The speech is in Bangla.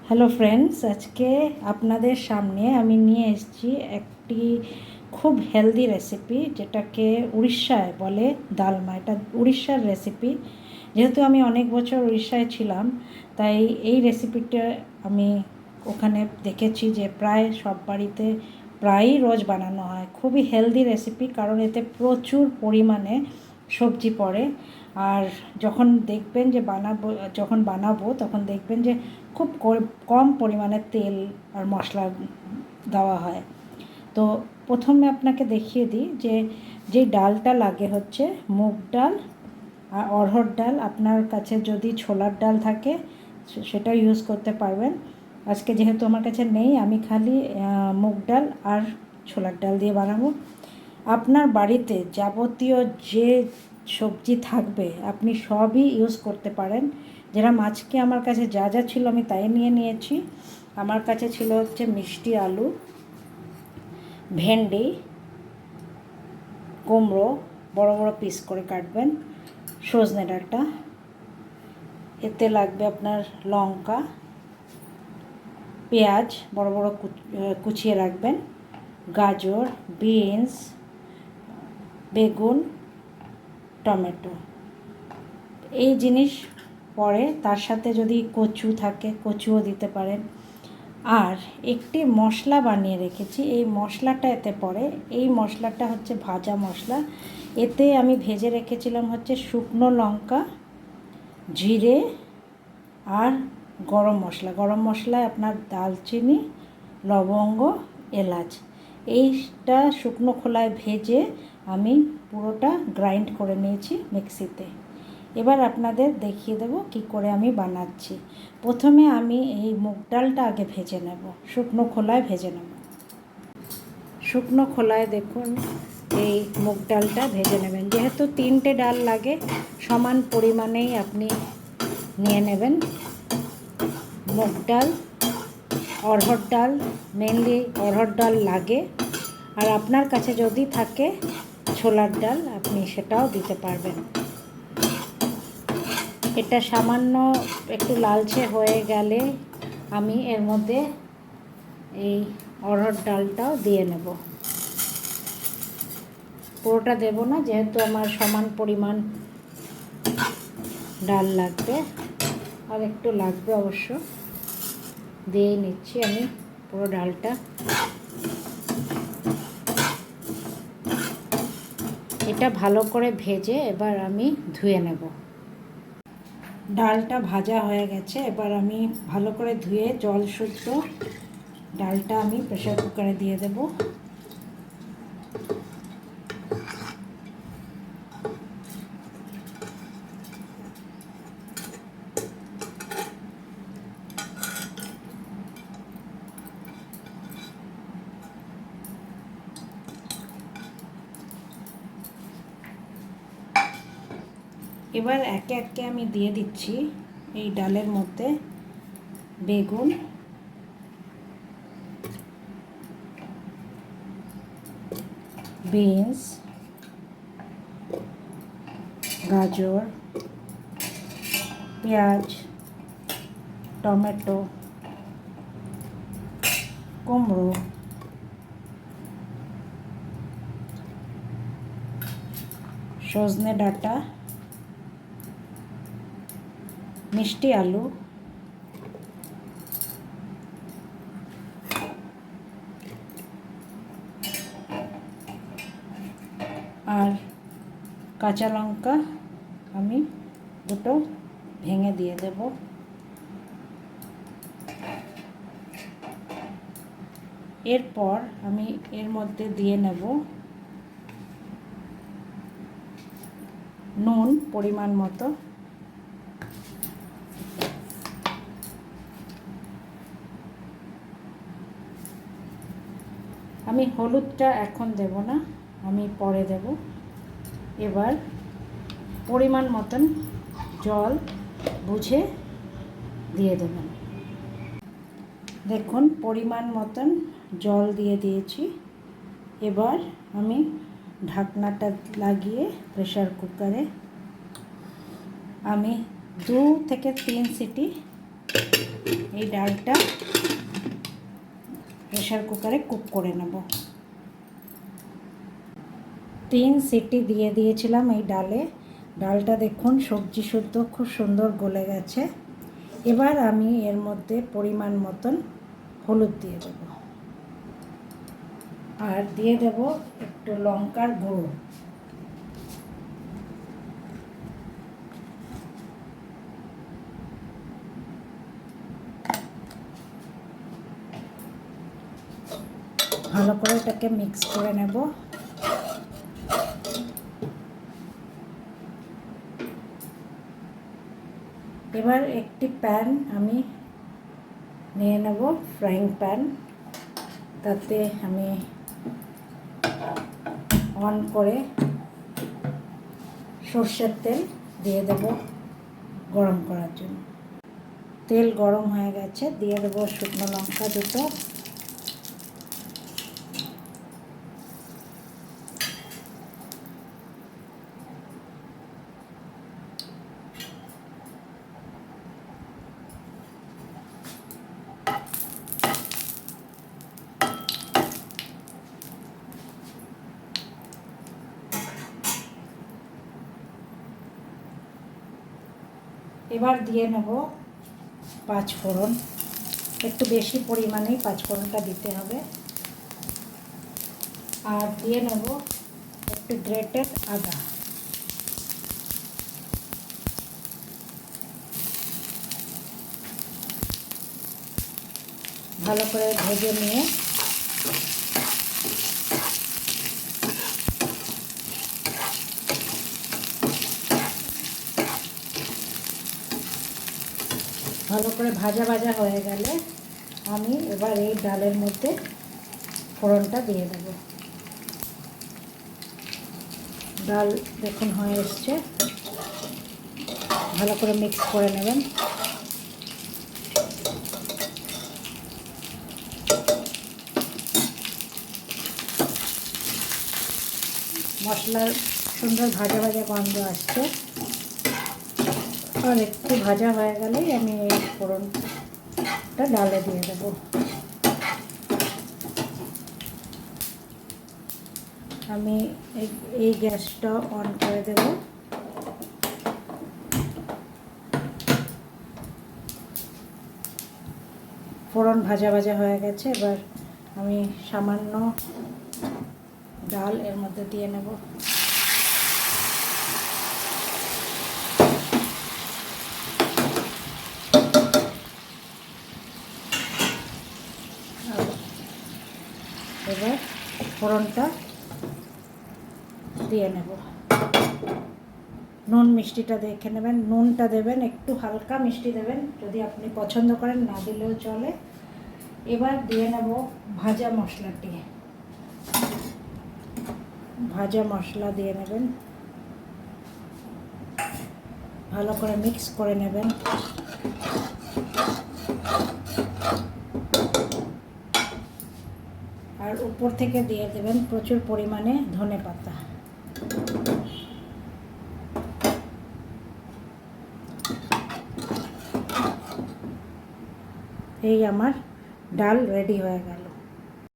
হ্যালো ফ্রেন্ডস, আজকে আপনাদের সামনে আমি নিয়ে এসেছি একটি খুব হেলদি রেসিপি, যেটাকে উড়িষ্যায় বলে ডালমা। এটা উড়িষ্যার রেসিপি। যেহেতু আমি অনেক বছর উড়িষ্যায় ছিলাম, তাই এই রেসিপিটা আমি ওখানে দেখেছি যে প্রায় সব বাড়িতে প্রায়ই রোজ বানানো হয়। খুবই হেলদি রেসিপি, কারণ এতে প্রচুর পরিমাণে সবজি পড়ে। আর যখন বানাবো তখন দেখবেন যে খুব কম পরিমাণে তেল আর মশলা দেওয়া হয়। তো প্রথমে আপনাকে দেখিয়ে দিই যে ডালটা লাগে হচ্ছে মুগ ডাল আর অড়হর ডাল। আপনার কাছে যদি ছোলার ডাল থাকে সেটা ইউজ করতে পারবেন। আজকে যেহেতু আমার কাছে নেই, আমি খালি মুগ ডাল আর ছোলার ডাল দিয়ে বানাবো। আপনার বাড়িতে যাবতীয় যে সবজি থাকবে আপনি সবই ইউজ করতে পারেন। যেরকম আজকে আমার কাছে যা যা ছিল আমি তাই নিয়েছি। আমার কাছে ছিল হচ্ছে মিষ্টি আলু, ভেন্ডি, কুমড়ো বড় বড় পিস করে কাটবেন, সজনে ডাঁটা, এতে লাগবে আপনার লঙ্কা, পেঁয়াজ বড় বড় কুচিয়ে রাখবেন, গাজর, বিনস, বেগুন, টমেটো। এই জিনিস পরে তার সাথে যদি কচু থাকে কচুও দিতে পারেন। আর একটি মশলা বানিয়ে রেখেছি, এই মশলাটা এতে পড়ে। এই মশলাটা হচ্ছে ভাজা মশলা। এতে আমি ভেজে রেখেছিলাম হচ্ছে শুকনো লঙ্কা, জিরে আর গরম মশলা। গরম মশলায় আপনার দালচিনি, লবঙ্গ, এলাচ, এইটা শুকনো খোলায় ভেজে আমি পুরোটা গ্রাইন্ড করে নিয়েছি মিক্সিতে। এবার আপনাদের দেখিয়ে দেব কি করে আমি বানাচ্ছি। প্রথমে আমি এই মুগ ডালটা আগে ভেজে নেব, শুকনো খোলায় ভেজে নেব। শুকনো খোলায় দেখুন এই মুগ ডালটা ভেজে নেবেন। যেহেতু 3টে ডাল লাগে, সমান পরিমাণেই আপনি নিয়ে নেবেন। মুগ ডাল, অড়হর ডাল, মেনলি অড়হর ডাল লাগে। আর আপনার কাছে যদি থাকে ছোলার ডাল আপনি সেটাও দিতে পারবেন। এটা সামান্য একটু লালচে হয়ে গেলে আমি এর মধ্যে এই অড়হর ডালটাও দিয়ে নেব। পুরোটা দেব না, যেহেতু আমার সমান পরিমাণ ডাল লাগবে, আর একটু লাগবে অবশ্য। দিয়ে নিচ্ছি আমি পুরো ডালটা। এটা ভালো করে ভেজে এবার আমি ধুয়ে নেব। ডালটা ভাজা হয়ে গেছে, এবার আমি ভালো করে ধুয়ে জল শুদ্ধ ডালটা আমি প্রেসার কুকারে দিয়ে দেব। এবার একে একে আমি দিয়ে দিচ্ছি এই ডালের মধ্যে বেগুন, বিনস, গাজর, পেঁয়াজ, টমেটো, কুমড়ো, সজনে ডাঁটা, মিষ্টি আলু, আর কাঁচা লঙ্কা আমি দুটো ভেঙে দিয়ে দেব। এরপর আমি এর মধ্যে দিয়ে নেব নুন পরিমাণ মতো, আমি হলুদটা এখন দেব না, আমি পরে দেব। এবার পরিমাণ মতন জল বুঝে দিয়ে দেবেন। দেখুন পরিমাণ মতন জল দিয়ে দিয়েছি। এবার আমি ঢাকনাটা লাগিয়ে প্রেসার কুকারে আমি 2 থেকে 3 সিটি এই ডালটা প্রেশার কুকারে কুক করে নেব। 3 সিটি দিয়ে দিয়েছিলাম এই ডালে। ডালটা দেখুন সবজি শুদ্ধ খুব সুন্দর গলে গেছে। এবার আমি এর মধ্যে পরিমাণ মতন হলুদ দিয়ে দেব, আর দিয়ে দেব একটু লঙ্কার গুঁড়ো। ভালো করে এটাকে মিক্স করে নেব। এবার একটি প্যান আমি নিয়ে নেব, ফ্রাইং প্যান। তাতে আমি অন করে সর্ষের তেল দিয়ে দেব গরম করার জন্য। তেল গরম হয়ে গেছে, দিয়ে দেব শুকনো লঙ্কা দুটো, এবার দিয়ে নেব 5 ফোড়ন। একটু বেশি পরিমাণেই 5 ফোড়নটা দিতে হবে। আর দিয়ে নেব একটু গ্রেটেড আদা। ভালো করে ভেজে নিয়ে ভালো করে ভাজা ভাজা হয়ে গেলে আমি এবার এই ডালের মধ্যে ফোড়নটা দিয়ে দেব। ডাল দেখুন হয়ে এসছে, ভালো করে মিক্স করে নেবেন। মশলার সুন্দর ভাজা ভাজা গন্ধ আসছে, আর একটু ভাজা হয়ে গেলেই আমি এই ফোড়নটা ডালে দিয়ে দেব। আমি এই গ্যাসটা অন করে দেব। ফোড়ন ভাজা ভাজা হয়ে গেছে, এবার আমি সামান্য ডাল এর মধ্যে দিয়ে নেব। এবার ফোড়নটা দিয়ে নেব। নুন মিষ্টিটা দেখে নেবেন, নুনটা দেবেন একটু হালকা মিষ্টি দেবেন, যদি আপনি পছন্দ করেন না দিলেও চলে। এবার দিয়ে নেব ভাজা মশলাটি। ভাজা মশলা দিয়ে নেবেন, ভালো করে মিক্স করে নেবেন। আর উপর থেকে দিয়ে দেবেন প্রচুর পরিমাণে ধনেপাতা। এই আমার ডাল রেডি হয়ে গেল।